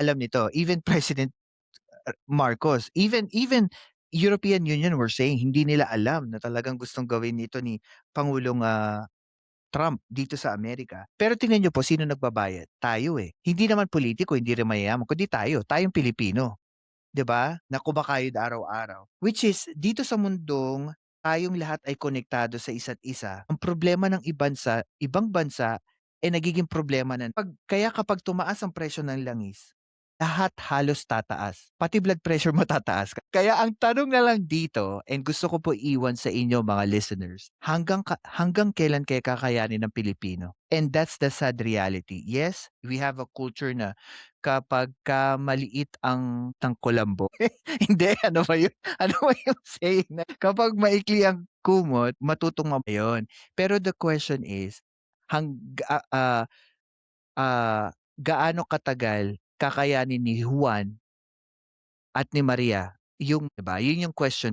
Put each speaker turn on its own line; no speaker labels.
alam nito, even President Marcos, even European Union were saying hindi nila alam na talagang gustong gawin nito ni Pangulong, Trump dito sa Amerika. Pero tingnan niyo po sino nagbabayad? Tayo, eh. Hindi naman politiko, hindi rin mayayaman kundi tayo, tayong Pilipino. 'Di ba, na kumakayod araw-araw. Which is dito sa mundong tayong lahat ay konektado sa isa't isa, ang problema ng ibang bansa, eh, nagiging problema na kaya kapag tumaas ang presyo ng langis, lahat halos tataas, pati blood pressure mo tataas. Kaya ang tanong na lang dito and gusto ko po iwan sa inyo mga listeners, hanggang kailan kaya kakayanin ng Pilipino? And that's the sad reality. Yes, we have a culture na kapagka maliit ang kulambo hindi, ano ba yun? Ano ba yung saying na kapag maikli ang kumot, matutong yun. Pero the question is, hang ah, ah, gaano katagal kakayanin ni Juan at ni Maria yung 'di ba, yun yung question